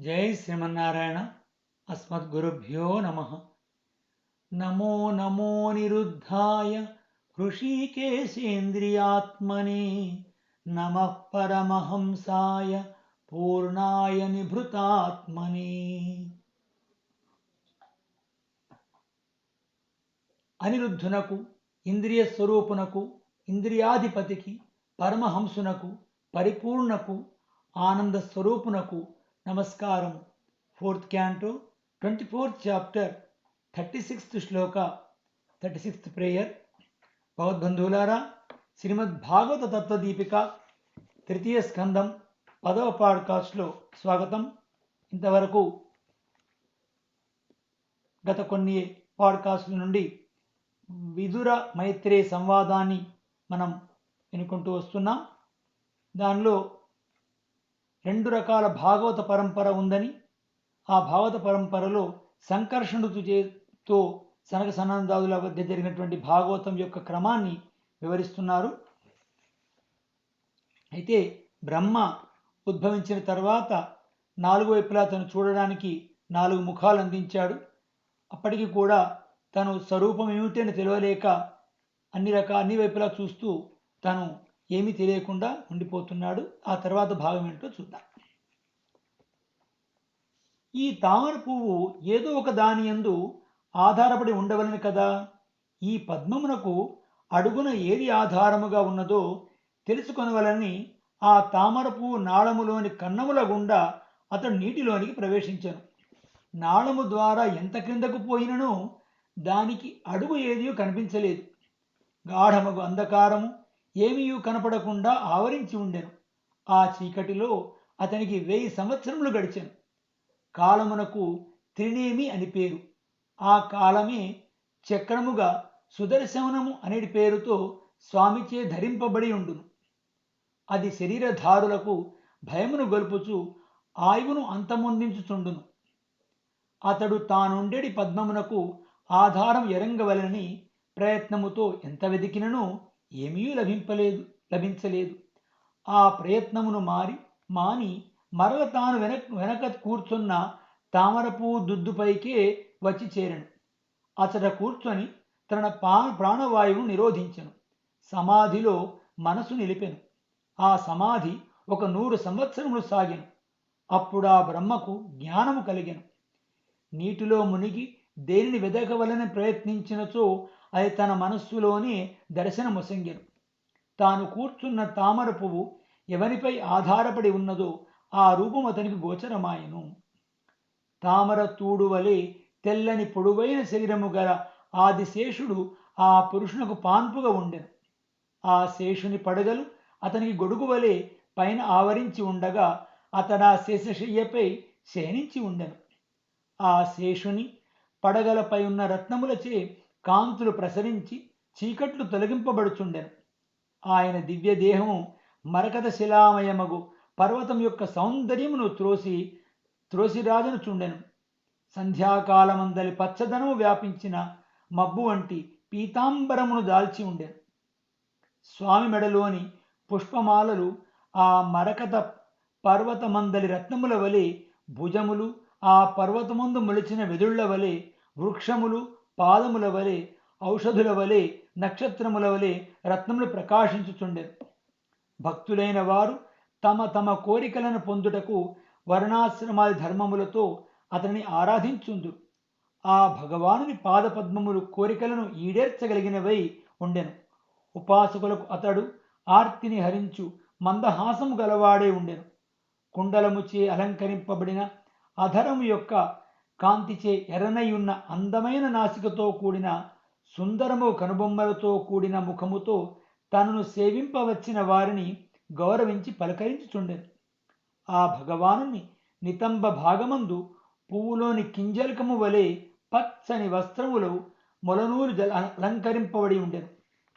జై శ్రీమన్నారాయణ. అస్మద్గురుభ్యో నమ. నమో నమో నిరుద్ధాయ హృషీకేశేంద్రియాత్మనే నమః పరమహంసాయ పూర్ణాయ నిభృతాత్మనే. అనిరుద్ధునకు, ఇంద్రియ స్వరూపునకు, ఇంద్రియాధిపతికి, పరమహంసునకు, పరిపూర్ణకు, ఆనంద స్వరూపునకు నమస్కారం. 4th Canto, 24th Chapter, 36th శ్లోక, 36th ప్రేయర్. భగవద్బంధువులారా, శ్రీమద్ భాగవత తత్వదీపిక 3వ స్కందం 10వ పాడ్కాస్ట్లో స్వాగతం. ఇంతవరకు గత కొన్ని పాడ్కాస్ట్ల నుండి విదుర మైత్రేయ సంవాదాన్ని మనం వినుకుంటూ వస్తున్నాం. దానిలో 2 రకాల భాగవత పరంపర ఉందని, ఆ భాగవత పరంపరలో సంకర్షణుడితో సనక సనందాదుల మధ్య జరిగినటువంటి భాగవతం యొక్క క్రమాన్ని వివరిస్తున్నారు. అయితే బ్రహ్మ ఉద్భవించిన తర్వాత 4 వైపులా తను చూడడానికి 4 ముఖాలు అందించాడు. అప్పటికి కూడా తను స్వరూపం ఏమిటి అని తెలియలేక అన్ని వైపులా చూస్తూ తను ఏమీ తెలియకుండా ఉండిపోతున్నాడు. ఆ తర్వాత భాగం ఏంటో చూద్దాం. ఈ తామర పువ్వు ఏదో ఒక దాని యందు ఆధారపడి ఉండవలను కదా. ఈ పద్మమునకు అడుగున ఏది ఆధారముగా ఉన్నదో తెలుసుకొనవలని ఆ తామర పువ్వు నాళములోని కన్నముల గుండా అతడు నీటిలోనికి ప్రవేశించను. నాళము ద్వారా ఎంత క్రిందకు పోయినను దానికి అడుగు ఏదీ కనిపించలేదు. గాఢమగు అంధకారము ఏమీ కనపడకుండా ఆవరించి ఉండెను. ఆ చీకటిలో అతనికి 1000 సంవత్సరములు గడిచెను. కాలమునకు త్రినేమి అని పేరు. ఆ కాలమే చక్రముగా సుదర్శనము అనే పేరుతో స్వామిచే ధరింపబడి ఉండును. అది శరీరధారులకు భయమును గొల్పుచు ఆయువును అంతమొందించుచుండును. అతడు తానుండెడి పద్మమునకు ఆధారం ఎరంగవలని ప్రయత్నముతో ఎంత వెతికినను ఏమీ లభించలేదు. ఆ ప్రయత్నమును మాని మరల తాను వెనక కూర్చున్న తామరపు దుద్దుపైకే వచ్చి చేరను. అతడ కూర్చొని తన ప్రాణవాయువును నిరోధించెను. సమాధిలో మనసు నిలిపెను. ఆ సమాధి ఒక 100 సంవత్సరములు సాగెను. అప్పుడు ఆ బ్రహ్మకు జ్ఞానము కలిగెను. నీటిలో మునిగి దేనిని వెదకవలని ప్రయత్నించినచో అది తన మనస్సులోనే దర్శనమొసంగెను. తాను కూర్చున్న తామర పువ్వు ఎవరిపై ఆధారపడి ఉన్నదో ఆ రూపం అతనికి గోచరమాయెను. తామర తూడు వలె తెల్లని పొడువైన శరీరము గల ఆదిశేషుడు ఆ పురుషునకు పాన్పుగా ఉండెను. ఆ శేషుని పడగలు అతనికి గొడుగు వలె పైన ఆవరించి ఉండగా అతడా శేషశయ్యపై శయనించి ఉండెను. ఆ శేషుని పడగలపై ఉన్న రత్నములచే కాంతులు ప్రసరించి చీకట్లు తొలగింపబడుచుండెను. ఆయన దివ్య దేహము మరకత శిలామయమగు పర్వతం యొక్క సౌందర్యమును త్రోసిరాజను చుండెను. సంధ్యాకాలమందలి పచ్చదనము వ్యాపించిన మబ్బు వంటి పీతాంబరమును దాల్చి ఉండెను. స్వామి మెడలోని పుష్పమాలలు ఆ మరకత పర్వతమందలి రత్నముల వలె, భుజములు ఆ పర్వతమందు మొలిచిన వెదుళ్ల వలె, వృక్షములు పాదముల వలె, ఔషధుల వలె, నక్షత్రముల వలె రత్నములు ప్రకాశించుచుండెను. భక్తులైన వారు తమ తమ కోరికలను పొందుటకు వర్ణాశ్రమాది ధర్మములతో అతనిని ఆరాధించుందు. ఆ భగవానుని పాదపద్మములు కోరికలను ఈడేర్చగలిగినవై ఉండెను. ఉపాసకులకు అతడు ఆర్తిని హరించు మందహాసము గలవాడే ఉండెను. కుండలముచే అలంకరింపబడిన అధరము యొక్క కాంతిచే ఎర్రనయున్న అందమైన నాసికతో కూడిన సుందరము కనుబొమ్మలతో కూడిన ముఖముతో తనను సేవింపవచ్చిన వారిని గౌరవించి పలకరించుచుండెను. ఆ భగవానుని నితంబ భాగమందు పువ్వులోని కింజల్కము వలె పచ్చని వస్త్రములు మొలనూలు అలంకరింపబడి ఉండెను.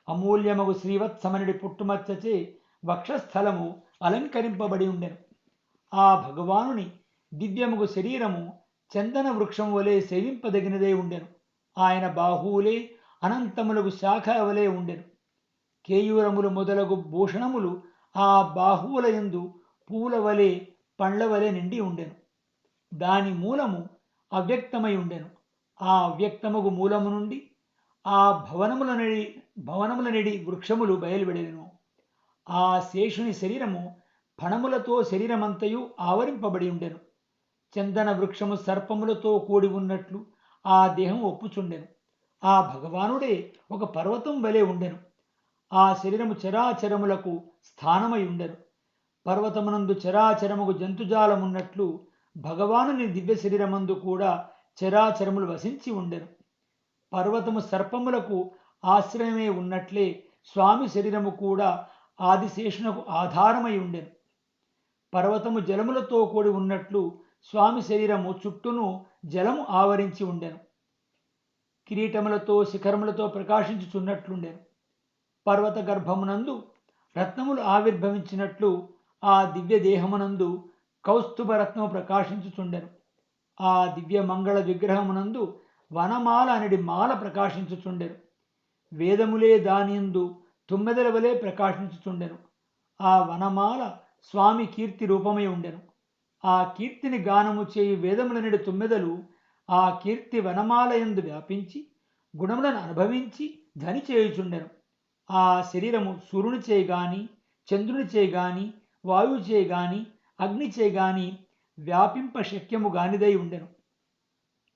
అమూల్యమగు శ్రీవత్సమనుడి పుట్టుమచ్చచే వక్షస్థలము అలంకరింపబడి ఉండెను. ఆ భగవానుని దివ్యముగు శరీరము చందన వృక్షం వలె సేవింపదగినదే ఉండెను. ఆయన బాహువులే అనంతములకు శాఖ వలె ఉండెను. కేయూరములు మొదలగు భూషణములు ఆ బాహువుల యందు పూల వలె పండ్ల వలె నిండి ఉండెను. దాని మూలము అవ్యక్తమై ఉండెను. ఆ అవ్యక్తముగు మూలము నుండి ఆ భవనముల నెడి వృక్షములు బయలువెడెను. ఆ శేషుని శరీరము ఫణములతో శరీరమంతయు ఆవరింపబడి ఉండెను. చందన వృక్షము సర్పములతో కూడి ఉన్నట్లు ఆ దేహం ఒప్పుచుండెను. ఆ భగవానుడే ఒక పర్వతం వలె ఉండెను. ఆ శరీరము చరాచరములకు స్థానమై ఉండెను. పర్వతమునందు చరాచరముకు జంతుజాలమున్నట్లు భగవానుని దివ్య శరీరమందు కూడా చరాచరములు వసించి ఉండెను. పర్వతము సర్పములకు ఆశ్రయమే ఉన్నట్లే స్వామి శరీరము కూడా ఆదిశేషునకు ఆధారమై ఉండెను. పర్వతము జలములతో కూడి ఉన్నట్లు స్వామి శరీరము చుట్టూను జలము ఆవరించి ఉండెను. కిరీటములతో శిఖరములతో ప్రకాశించుచున్నట్లుండెను. పర్వత గర్భమునందు రత్నములు ఆవిర్భవించినట్లు ఆ దివ్య దేహమునందు కౌస్తుభ రత్నము ప్రకాశించుచుండెను. ఆ దివ్య మంగళ విగ్రహమునందు వనమాల అనడి మాల ప్రకాశించుచుండెను. వేదములే దానియందు తుమ్మెదల వలె ప్రకాశించుచుండెను. ఆ వనమాల స్వామి కీర్తి రూపమై ఉండెను. ఆ కీర్తిని గానము చేయు వేదములనడి తుమ్మెదలు ఆ కీర్తి వనమాలయందు వ్యాపించి గుణములను అనుభవించి ధని చేయుచుండెను. ఆ శరీరము సూర్యునిచే గాని చంద్రునిచే గాని వాయువుచే గాని అగ్నిచే గాని వ్యాపింప శక్యము గానిదై ఉండెను.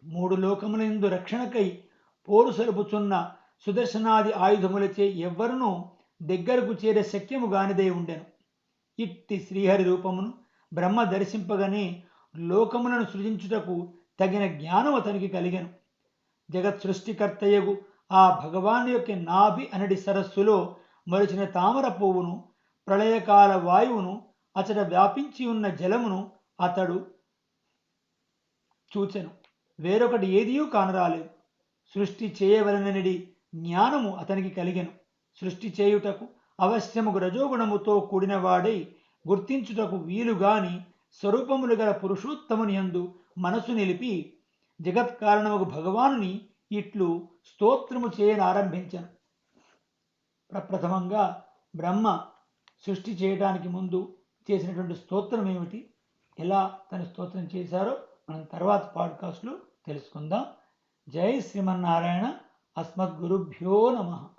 మూడు లోకములందు రక్షణకై పోరు సలుపుచున్న సుదర్శనాది ఆయుధములచే ఎవ్వరునూ దగ్గరకు చేరే శక్యము గానిదై ఉండెను. ఇట్టి శ్రీహరి రూపమును బ్రహ్మ దర్శింపగనే లోకములను సృజించుటకు తగిన జ్ఞానం అతనికి కలిగెను. జగత్ సృష్టికర్తయగు ఆ భగవాను యొక్క నాభి అనడి సరస్సులో మొలిచిన తామర పువ్వును, ప్రళయకాల వాయువును, అచట వ్యాపించి ఉన్న జలమును అతడు చూచెను. వేరొకటి ఏదియూ కానరాలేదు. సృష్టి చేయవలనడి జ్ఞానము అతనికి కలిగెను. సృష్టి చేయుటకు అవశ్యముగు రజోగుణముతో కూడినవాడై గుర్తించుటకు వీలుగాని స్వరూపములు గల పురుషోత్తముని యందు మనసు నిలిపి జగత్కారణముగు భగవానుని ఇట్లు స్తోత్రము చేయనారంభించను. ప్రప్రథమంగా బ్రహ్మ సృష్టి చేయడానికి ముందు చేసినటువంటి స్తోత్రం ఏమిటి, ఎలా తన స్తోత్రం చేశారో మనం తర్వాత పాడ్కాస్ట్లో తెలుసుకుందాం. జై శ్రీమన్నారాయణ. అస్మద్గురుభ్యో నమః.